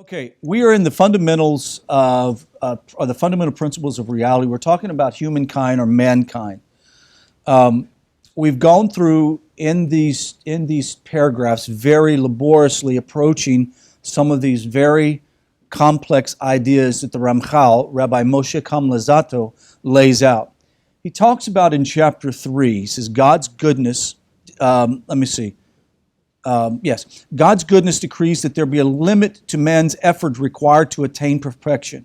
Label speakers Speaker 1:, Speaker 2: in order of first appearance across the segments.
Speaker 1: Okay, we are in the fundamentals or the fundamental principles of reality. We're talking about humankind or mankind. We've gone through in these paragraphs very laboriously approaching some of these very complex ideas that the Ramchal, Rabbi Moshe Kamlazato, lays out. He talks about in chapter 3, he says, God's goodness, yes, God's goodness decrees that there be a limit to man's effort required to attain perfection.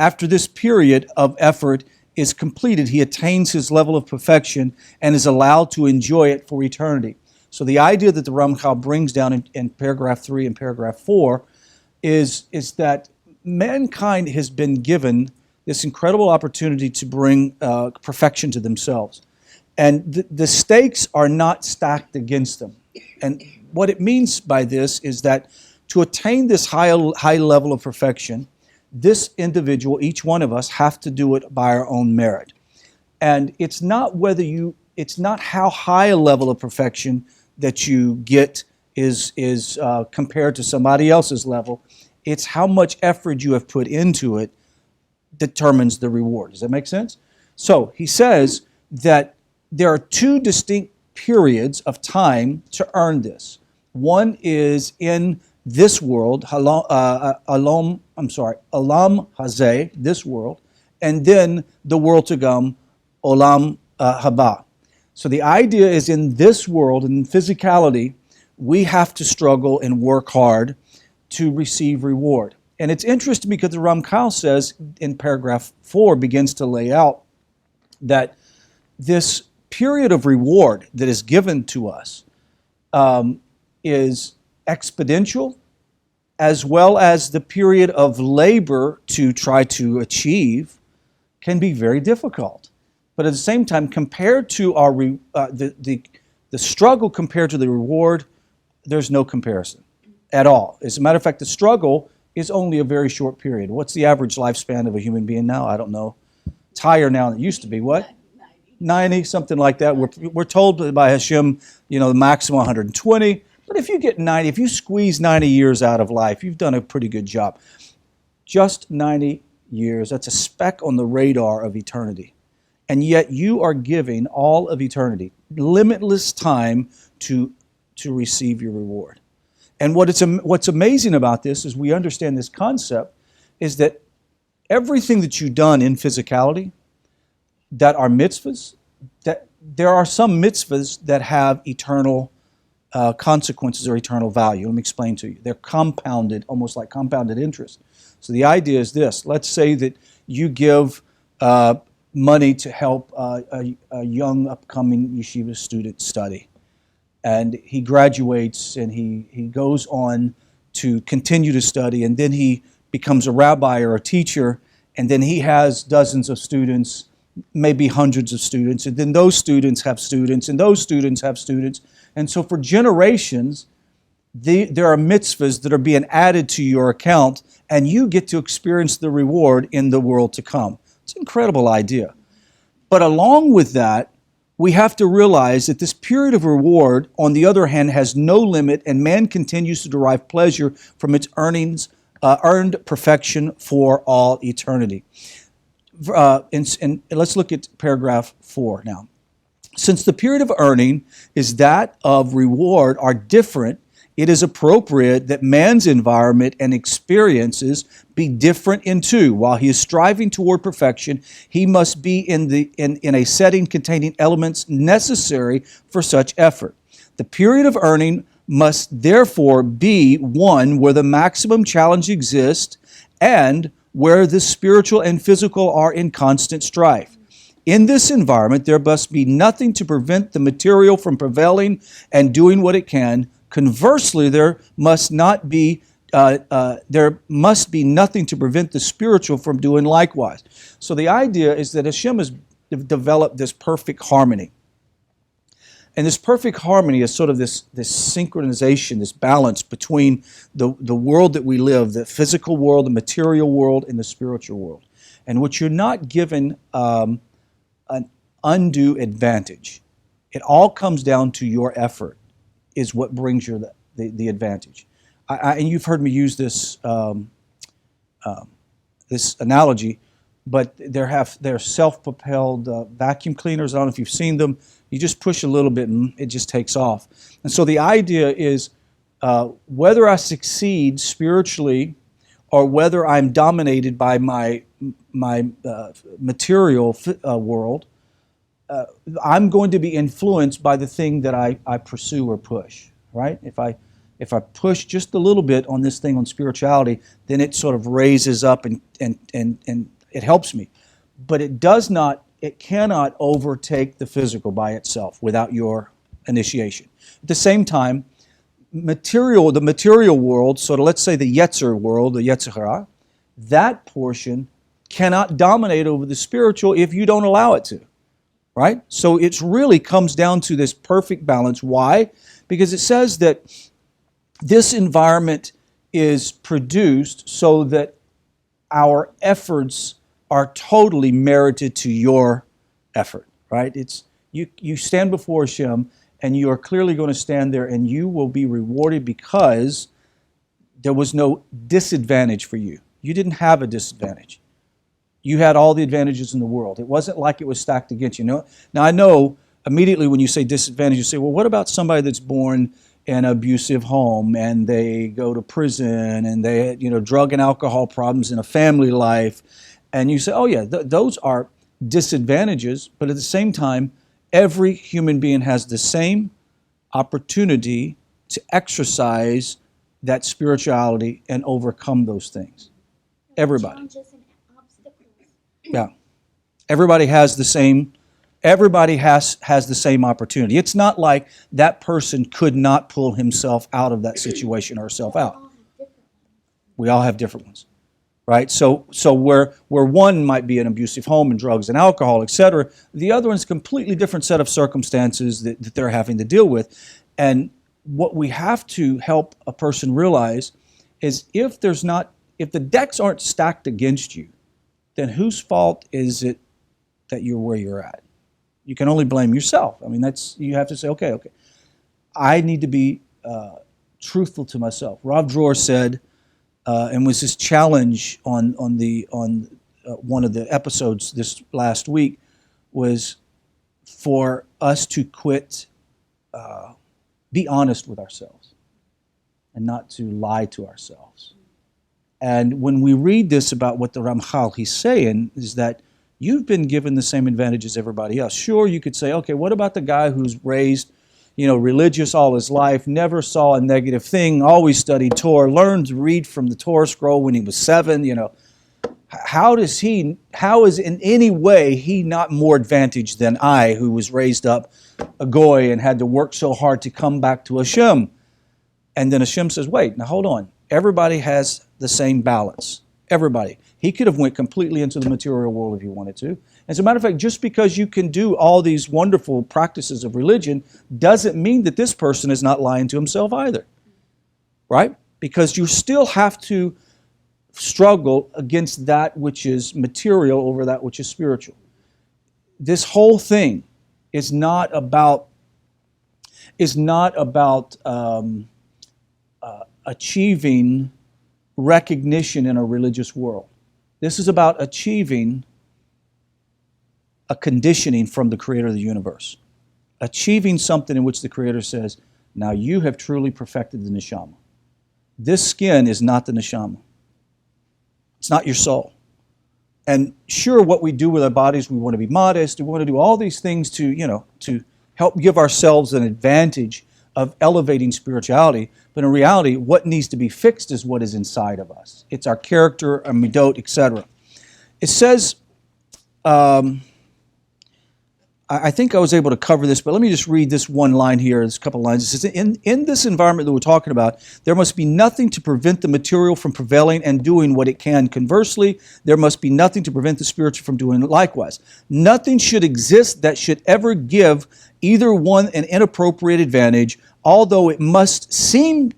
Speaker 1: After this period of effort is completed, he attains his level of perfection and is allowed to enjoy it for eternity. So the idea that the Ramchal brings down in paragraph 3 and paragraph 4 is that mankind has been given this incredible opportunity to bring perfection to themselves. And the stakes are not stacked against them. And what it means by this is that to attain this high level of perfection, this individual, each one of us, have to do it by our own merit. And it's not how high a level of perfection that you get is compared to somebody else's level. It's how much effort you have put into it determines the reward. Does that make sense? So he says that there are two distinct periods of time to earn this. One is in this world, Olam Hazeh, this world, and then the world to come, Olam Haba. So the idea is in this world, in physicality, we have to struggle and work hard to receive reward. And it's interesting because the Ramchal says in paragraph 4 begins to lay out that this period of reward that is given to us is exponential, as well as the period of labor to try to achieve can be very difficult. But at the same time, compared to our the struggle compared to the reward, there's no comparison at all. As a matter of fact, the struggle is only a very short period. What's the average lifespan of a human being now? I don't know. It's higher now than it used to be. What? 90, something like that. We're told by Hashem, the maximum 120. But if you get 90, if you squeeze 90 years out of life, you've done a pretty good job. Just 90 years, that's a speck on the radar of eternity. And yet you are giving all of eternity, limitless time to receive your reward. And what's amazing about this is we understand this concept is that everything that you've done in physicality, that are mitzvahs, that there are some mitzvahs that have eternal consequences or eternal value. Let me explain to you. They're compounded, almost like compounded interest. So the idea is this. Let's say that you give money to help a young upcoming yeshiva student study. And he graduates and he goes on to continue to study, and then he becomes a rabbi or a teacher, and then he has dozens of students, maybe hundreds of students, and then those students have students, and those students have students. And so for generations, there are mitzvahs that are being added to your account, and you get to experience the reward in the world to come. It's an incredible idea. But along with that, we have to realize that this period of reward, on the other hand, has no limit, and man continues to derive pleasure from its earned perfection for all eternity. And let's look at paragraph 4 now. Since the period of earning is that of reward are different, it is appropriate that man's environment and experiences be different in two. While he is striving toward perfection, he must be in a setting containing elements necessary for such effort. The period of earning must therefore be one where the maximum challenge exists and where the spiritual and physical are in constant strife. In this environment, there must be nothing to prevent the material from prevailing and doing what it can. Conversely, there must be nothing to prevent the spiritual from doing likewise. So the idea is that Hashem has developed this perfect harmony. And this perfect harmony is sort of this synchronization, this balance between the world that we live, the physical world, the material world, and the spiritual world. And what you're not given an undue advantage. It all comes down to your effort is what brings you the advantage. and you've heard me use this this analogy, but they're self-propelled vacuum cleaners. I don't know if you've seen them. You just push a little bit and it just takes off. And so the idea is whether I succeed spiritually or whether I'm dominated by my material world, I'm going to be influenced by the thing that I pursue or push, right? If I push just a little bit on this thing on spirituality, then it sort of raises up and it helps me. But it cannot overtake the physical by itself without your initiation. At the same time, the material world, so let's say the Yetzer world, the Yetzer Hara, that portion cannot dominate over the spiritual if you don't allow it to, right? So it really comes down to this perfect balance. Why? Because it says that this environment is produced so that our efforts are totally merited to your effort, right? It's you stand before Hashem and you are clearly going to stand there and you will be rewarded because there was no disadvantage for you. You didn't have a disadvantage. You had all the advantages in the world. It wasn't like it was stacked against you. Now I know immediately when you say disadvantage, you say, well, what about somebody that's born in an abusive home and they go to prison and they had, drug and alcohol problems in a family life, and you say, oh yeah, those are disadvantages, but at the same time, every human being has the same opportunity to exercise that spirituality and overcome those things. Everybody.
Speaker 2: Challenges and obstacles.
Speaker 1: Yeah. Everybody has the same the same opportunity. It's not like that person could not pull himself out of that situation or herself out. We all have different ones. Right? So where one might be an abusive home and drugs and alcohol, etc., the other one's a completely different set of circumstances that they're having to deal with. And what we have to help a person realize is if the decks aren't stacked against you, then whose fault is it that you're where you're at? You can only blame yourself. I mean, you have to say, okay, I need to be truthful to myself. Rav Dror said, and was this challenge on one of the episodes this last week, was for us to quit, be honest with ourselves and not to lie to ourselves. And when we read this about what the Ramchal, he's saying is that you've been given the same advantage as everybody else. Sure, you could say, okay, what about the guy who's raised religious all his life, never saw a negative thing, always studied Torah, learned to read from the Torah scroll when he was 7, How is in any way he not more advantaged than I, who was raised up a goy and had to work so hard to come back to Hashem? And then Hashem says, wait, now hold on. Everybody has the same balance. Everybody. He could have went completely into the material world if he wanted to. As a matter of fact, just because you can do all these wonderful practices of religion doesn't mean that this person is not lying to himself either. Right? Because you still have to struggle against that which is material over that which is spiritual. This whole thing is not about achieving recognition in a religious world. This is about achieving a conditioning from the Creator of the universe. Achieving something in which the Creator says, now you have truly perfected the neshama. This skin is not the neshama. It's not your soul. And sure, what we do with our bodies, we want to be modest, we want to do all these things to help give ourselves an advantage of elevating spirituality. But in reality, what needs to be fixed is what is inside of us. It's our character, our midot, etc. It says, I think I was able to cover this, but let me just read this one line here, this couple lines. It says, in this environment that we're talking about, there must be nothing to prevent the material from prevailing and doing what it can. Conversely, there must be nothing to prevent the spiritual from doing it likewise. Nothing should exist that should ever give either one an inappropriate advantage, although it must seem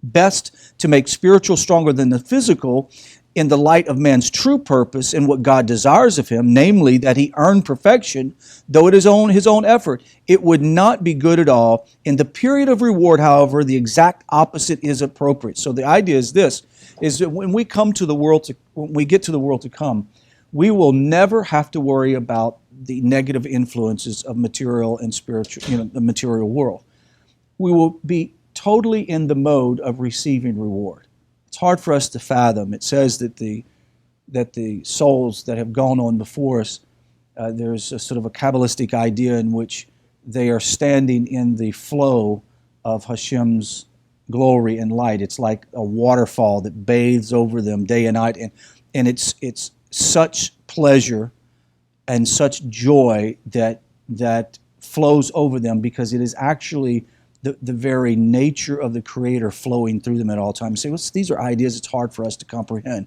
Speaker 1: best to make spiritual stronger than the physical. in the light of man's true purpose and what God desires of him, namely that he earn perfection, though it is his own effort, it would not be good at all. In the period of reward, however, the exact opposite is appropriate. So the idea is this, is that when we come to the world, when we get to the world to come, we will never have to worry about the negative influences of material and spiritual, the material world. We will be totally in the mode of receiving reward. It's hard for us to fathom. It says that the souls that have gone on before us, there's a sort of a Kabbalistic idea in which they are standing in the flow of Hashem's glory and light. It's like a waterfall that bathes over them day and night, and it's such pleasure and such joy that flows over them, because it is actually the very nature of the Creator flowing through them at all times. You say, well, these are ideas it's hard for us to comprehend.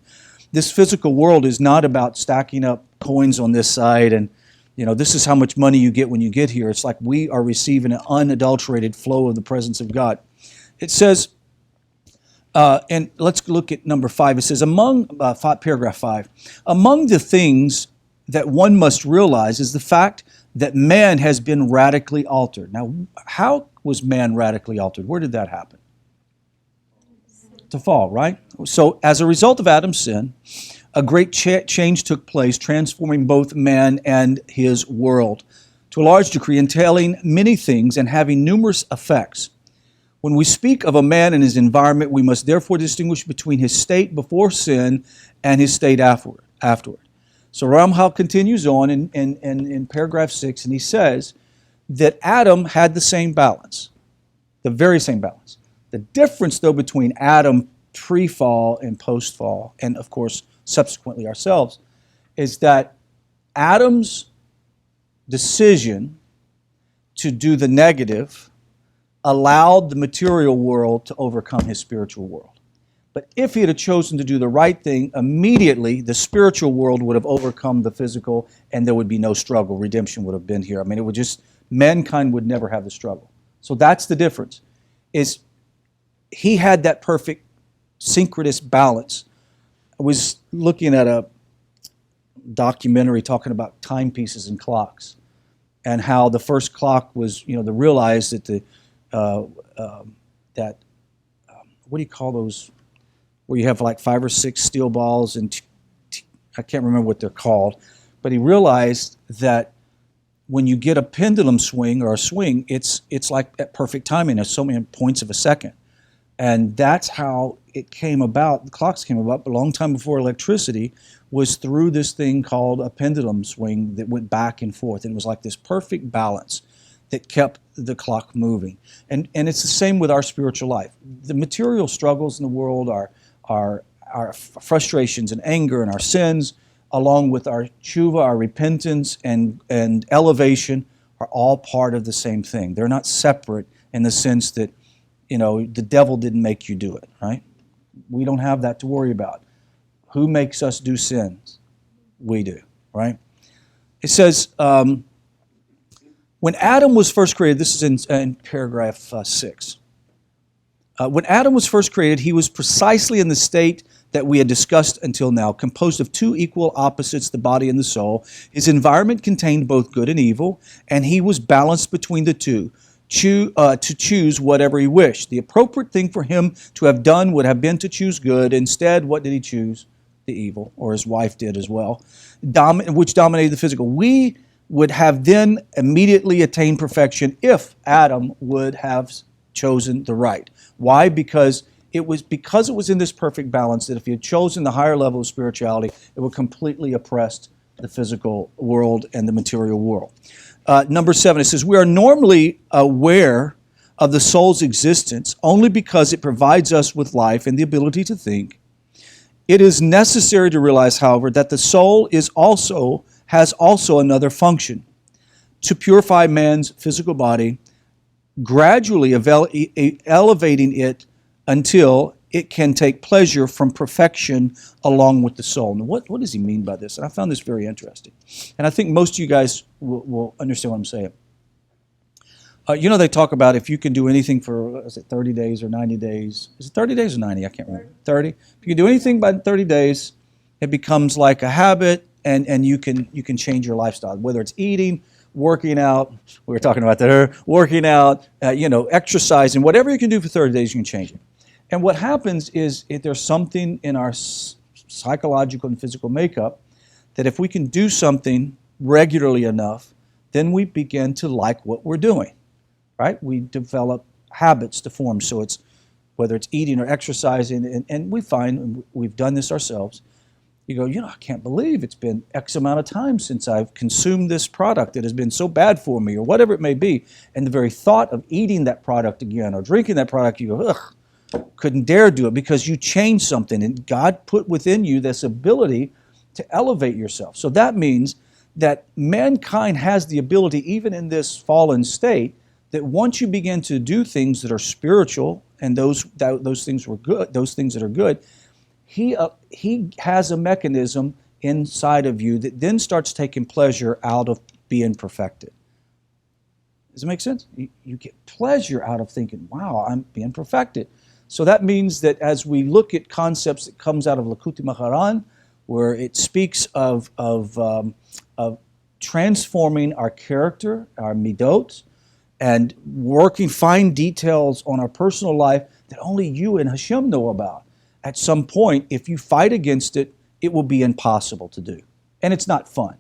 Speaker 1: This physical world is not about stacking up coins on this side and, this is how much money you get when you get here. It's like we are receiving an unadulterated flow of the presence of God. It says, and let's look at number 5. It says, paragraph 5, among the things that one must realize is the fact that man has been radically altered. Now, how was man radically altered? Where did that happen? To fall, right? So as a result of Adam's sin, a great change took place, transforming both man and his world to a large degree, entailing many things and having numerous effects. When we speak of a man and his environment, we must therefore distinguish between his state before sin and his state afterward. So Olam Haba continues on in paragraph 6, and he says that Adam had the same balance, the very same balance. The difference, though, between Adam pre-fall and post-fall, and of course subsequently ourselves, is that Adam's decision to do the negative allowed the material world to overcome his spiritual world. But if he had chosen to do the right thing, immediately the spiritual world would have overcome the physical, and there would be no struggle. Redemption would have been here. I mean, mankind would never have the struggle. So that's the difference, is he had that perfect synchronous balance. I was looking at a documentary talking about timepieces and clocks, and how the first clock was, they realized that what do you call those, where you have like 5 or 6 steel balls, and I can't remember what they're called, but he realized that when you get a pendulum swing or a swing, it's like at perfect timing. There's so many points of a second. And that's how it came about. The clocks came about a long time before electricity, was through this thing called a pendulum swing that went back and forth. And it was like this perfect balance that kept the clock moving. And it's the same with our spiritual life. The material struggles in the world, our frustrations and anger and our sins, along with our tshuva, our repentance and elevation, are all part of the same thing. They're not separate in the sense that, the devil didn't make you do it, right? We don't have that to worry about. Who makes us do sins? We do, right? It says, when Adam was first created, this is in paragraph 6. When Adam was first created, he was precisely in the state that we had discussed until now, composed of 2 equal opposites, the body and the soul. His environment contained both good and evil, and he was balanced between the two, to choose whatever he wished. The appropriate thing for him to have done would have been to choose good. Instead, what did he choose? The evil, or his wife did as well, which dominated the physical. We would have then immediately attained perfection if Adam would have chosen the right. Why? Because it was in this perfect balance that if he had chosen the higher level of spirituality, it would completely oppress the physical world and the material world. Number 7, it says, we are normally aware of the soul's existence only because it provides us with life and the ability to think. It is necessary to realize, however, that the soul has also another function: to purify man's physical body, gradually elevating it until it can take pleasure from perfection along with the soul. Now, what does he mean by this? And I found this very interesting. And I think most of you guys will understand what I'm saying. They talk about if you can do anything for, is it 30 days or 90 days? Is it 30 days or 90? I can't remember. 30. If you can do anything by 30 days, it becomes like a habit, and you can change your lifestyle, whether it's eating, working out. We were talking about that earlier. Working out, exercising, whatever you can do for 30 days, you can change it. And what happens is there's something in our psychological and physical makeup that if we can do something regularly enough, then we begin to like what we're doing. Right? We develop habits to form. So it's whether it's eating or exercising, and we find, and we've done this ourselves, you go, I can't believe it's been X amount of time since I've consumed this product that has been so bad for me, or whatever it may be. And the very thought of eating that product again or drinking that product, you go, ugh, couldn't dare do it, because you changed something, and God put within you this ability to elevate yourself. So that means that mankind has the ability, even in this fallen state, that once you begin to do things that are spiritual, and those things were good, those things that are good, he has a mechanism inside of you that then starts taking pleasure out of being perfected. Does it make sense? You get pleasure out of thinking, wow, I'm being perfected. So that means that as we look at concepts that comes out of Lakuti Maharan, where it speaks of transforming our character, our midot, and working fine details on our personal life that only you and Hashem know about. At some point, if you fight against it, it will be impossible to do. And it's not fun.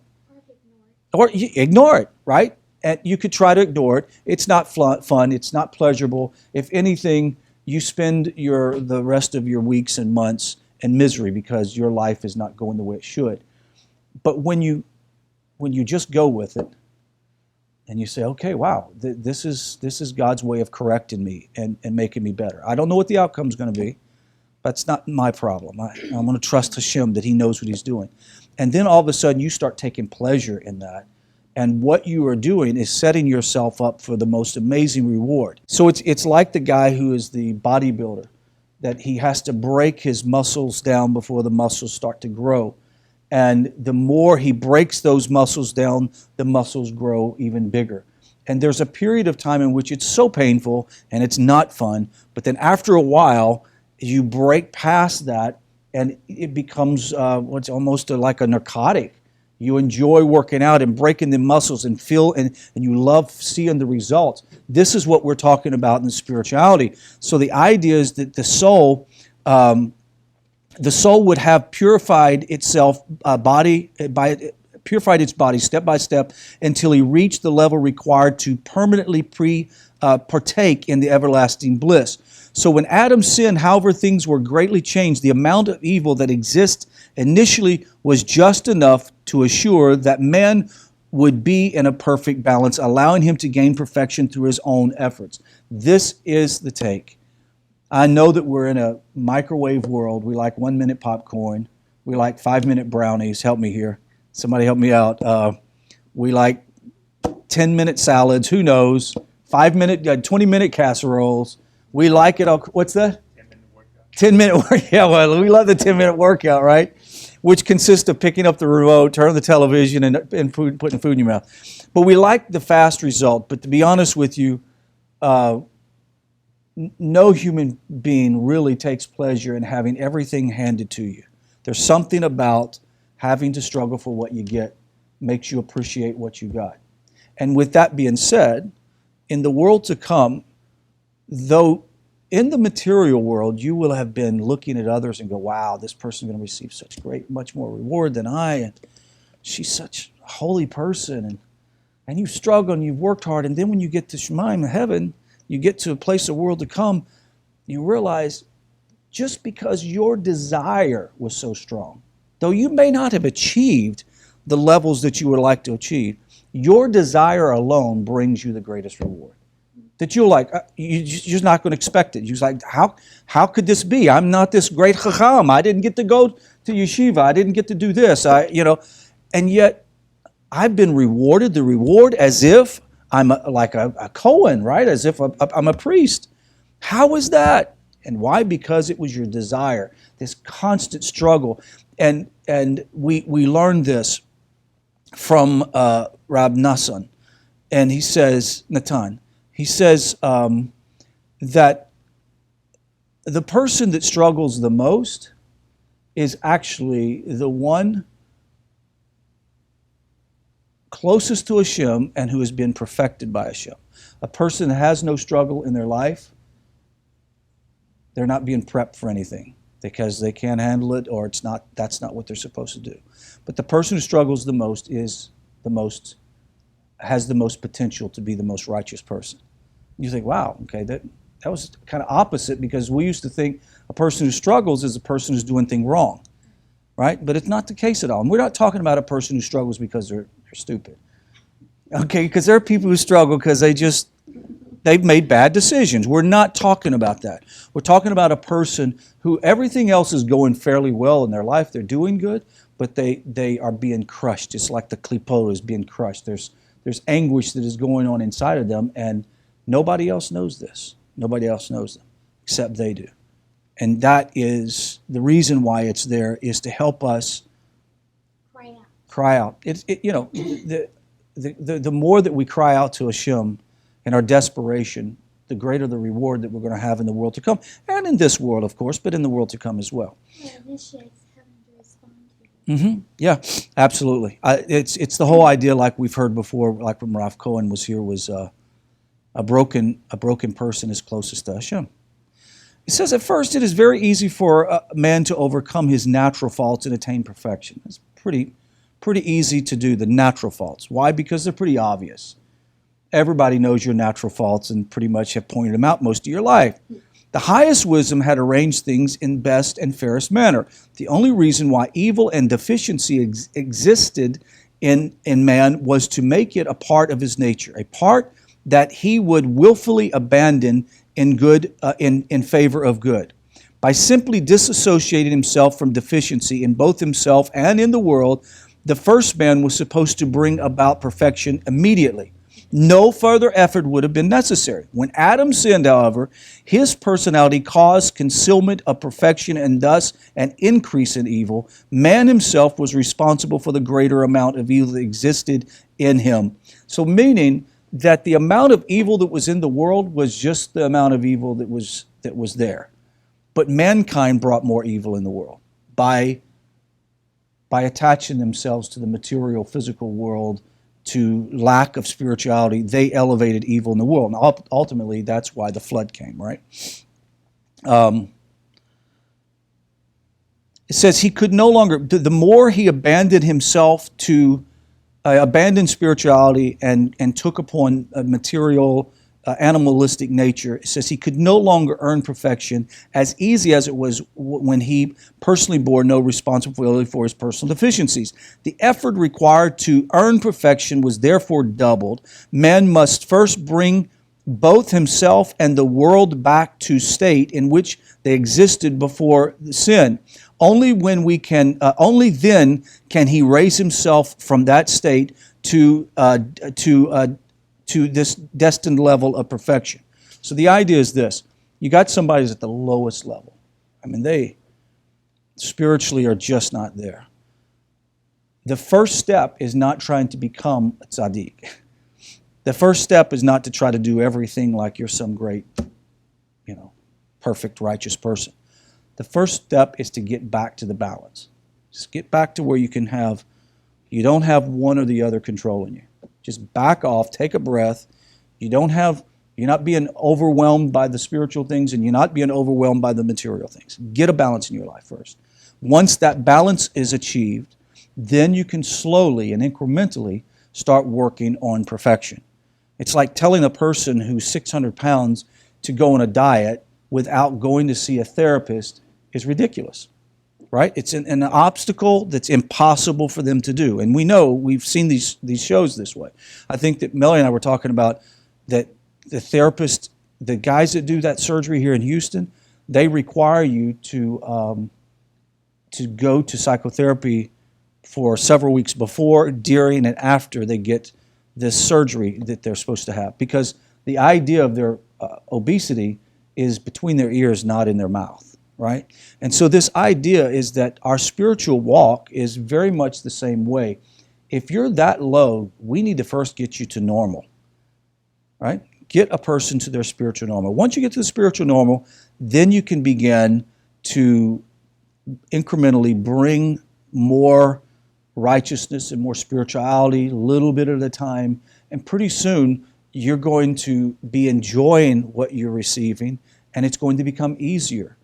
Speaker 1: Or you ignore it, right? And you could try to ignore it. It's not fun. It's not pleasurable. If anything, you spend the rest of your weeks and months in misery because your life is not going the way it should. But when you just go with it, and you say, okay, wow, this is God's way of correcting me and making me better. I don't know what the outcome is going to be. That's not my problem. I'm going to trust Hashem that He knows what He's doing. And then all of a sudden you start taking pleasure in that. And what you are doing is setting yourself up for the most amazing reward. So it's like the guy who is the bodybuilder, that he has to break his muscles down before the muscles start to grow. And the more he breaks those muscles down, the muscles grow even bigger. And there's a period of time in which it's so painful and it's not fun, but then after a while, you break past that and it becomes what's almost like a narcotic. You enjoy working out and breaking the muscles and feel, and you love seeing the results. This is what we're talking about in spirituality. So the idea is that the soul would have purified itself purified its body step by step until he reached the level required to permanently partake in the everlasting bliss. So when Adam sinned, however things were greatly changed, the amount of evil that exists initially was just enough to assure that man would be in a perfect balance, allowing him to gain perfection through his own efforts. This is the take. I know that we're in a microwave world. We like 1-minute popcorn. We like 5-minute brownies. Help me here. Somebody help me out. We like 10-minute salads. Who knows? 5-minute, 20-minute casseroles. We like it all. What's that? 10-minute workout. 10-minute workout. Yeah, well, we love the 10-minute workout, right? Which consists of picking up the remote, turning the television, and putting food in your mouth. But we like the fast result. But to be honest with you, no human being really takes pleasure in having everything handed to you. There's something about having to struggle for what you get makes you appreciate what you got. And with that being said, in the world to come, though in the material world, you will have been looking at others and go, wow, this person's going to receive such much more reward than I, and she's such a holy person, and you struggle and you've worked hard, and then when you get to Shemaim in heaven, you get to a place of world to come, you realize just because your desire was so strong, though you may not have achieved the levels that you would like to achieve, your desire alone brings you the greatest reward. That you're like, you're just not going to expect it. You're like, how could this be? I'm not this great chacham. I didn't get to go to yeshiva. I didn't get to do this. And yet I've been rewarded the reward as if I'm like a Cohen, right? As if I'm a priest. How is that? And why? Because it was your desire, this constant struggle. And we learned this from Rab Nassan. And he says, Natan, He says that the person that struggles the most is actually the one closest to Hashem and who has been perfected by Hashem. A person that has no struggle in their life, they're not being prepped for anything because they can't handle it, or that's not what they're supposed to do. But the person who struggles the most has the most potential to be the most righteous person. You think, wow, okay, that was kind of opposite, because we used to think a person who struggles is a person who's doing things wrong, right? But it's not the case at all. And we're not talking about a person who struggles because they're stupid, okay? Because there are people who struggle because they've made bad decisions. We're not talking about that. We're talking about a person who everything else is going fairly well in their life. They're doing good, but they are being crushed. It's like the klipot is being crushed. There's anguish that is going on inside of them, and nobody else knows this. Nobody else knows them except they do. And that is the reason why it's there, is to help us cry out. The more that we cry out to Hashem in our desperation, the greater the reward that we're going to have in the world to come. And in this world, of course, but in the world to come as well. Mm-hmm. Yeah, absolutely. It's the whole idea, like we've heard before, like when Rav Cohen was here, was a broken person is closest to Hashem. It says, at first, it is very easy for a man to overcome his natural faults and attain perfection. It's pretty easy to do the natural faults. Why? Because they're pretty obvious. Everybody knows your natural faults and pretty much have pointed them out most of your life. The highest wisdom had arranged things in best and fairest manner. The only reason why evil and deficiency existed in man was to make it a part of his nature, a part that he would willfully abandon in favor of good. By simply disassociating himself from deficiency in both himself and in the world, the first man was supposed to bring about perfection immediately. No further effort would have been necessary. When Adam sinned, however, his personality caused concealment of perfection and thus an increase in evil. Man himself was responsible for the greater amount of evil that existed in him. So meaning that the amount of evil that was in the world was just the amount of evil that was there. But mankind brought more evil in the world by attaching themselves to the material, physical world, to lack of spirituality. They elevated evil in the world. And ultimately, that's why the flood came, right? It says he could no longer, the more he abandoned himself to, abandoned spirituality and took upon a material, animalistic nature, it says he could no longer earn perfection as easy as it was when he personally bore no responsibility for his personal deficiencies. The effort required to earn perfection was therefore doubled. Man must first bring both himself and the world back to state in which they existed before the sin. Only then can he raise himself from that state to this destined level of perfection. So the idea is this. You got somebody who's at the lowest level. I mean, they spiritually are just not there. The first step is not trying to become a tzaddik. The first step is not to try to do everything like you're some great, perfect, righteous person. The first step is to get back to the balance. Just get back to where you don't have one or the other controlling you. Just back off, take a breath. You're not being overwhelmed by the spiritual things, and you're not being overwhelmed by the material things. Get a balance in your life first. Once that balance is achieved, then you can slowly and incrementally start working on perfection. It's like telling a person who's 600 pounds to go on a diet without going to see a therapist is ridiculous. Right? It's an obstacle that's impossible for them to do. And we know, we've seen these shows this way. I think that Melanie and I were talking about that the therapist, the guys that do that surgery here in Houston, they require you to go to psychotherapy for several weeks before, during, and after they get this surgery that they're supposed to have. Because the idea of their obesity is between their ears, not in their mouth. Right? And so this idea is that our spiritual walk is very much the same way. If you're that low, we need to first get you to normal. Right? get a person to their spiritual normal. Once you get to the spiritual normal, then you can begin to incrementally bring more righteousness and more spirituality, a little bit at a time, and pretty soon you're going to be enjoying what you're receiving, and it's going to become easier.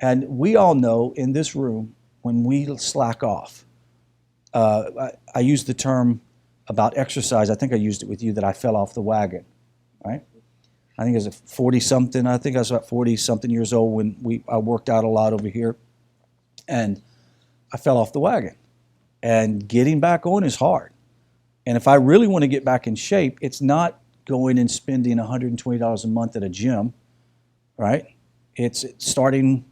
Speaker 1: And we all know in this room, when we slack off, I use the term about exercise, I think I used it with you, that I fell off the wagon, right? I think it was 40-something, I think I was about 40-something years old when I worked out a lot over here, and I fell off the wagon. And getting back on is hard. And if I really want to get back in shape, it's not going and spending $120 a month at a gym, right? It's starting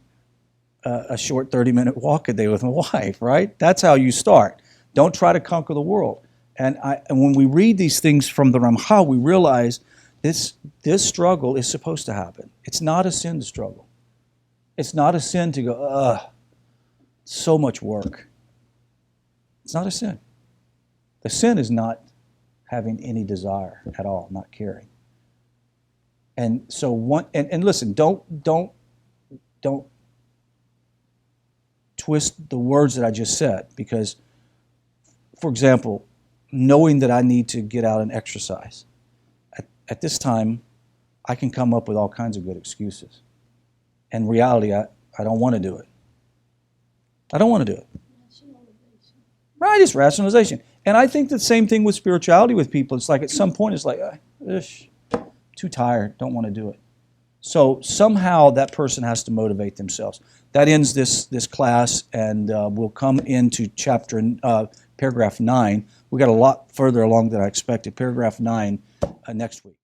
Speaker 1: a short 30-minute walk a day with my wife, right? That's how you start. Don't try to conquer the world. And when we read these things from the Ramchal, we realize this struggle is supposed to happen. It's not a sin to struggle. It's not a sin to go, so much work. It's not a sin. The sin is not having any desire at all, not caring. And so and listen, don't twist the words that I just said, because, for example, knowing that I need to get out and exercise, at this time, I can come up with all kinds of good excuses. In reality, I don't want to do it. I don't want to do it. Right, it's rationalization. And I think the same thing with spirituality with people. It's like at some point it's like, too tired, don't want to do it. So somehow that person has to motivate themselves. That ends this class, and we'll come into paragraph 9. We got a lot further along than I expected. Paragraph 9 next week.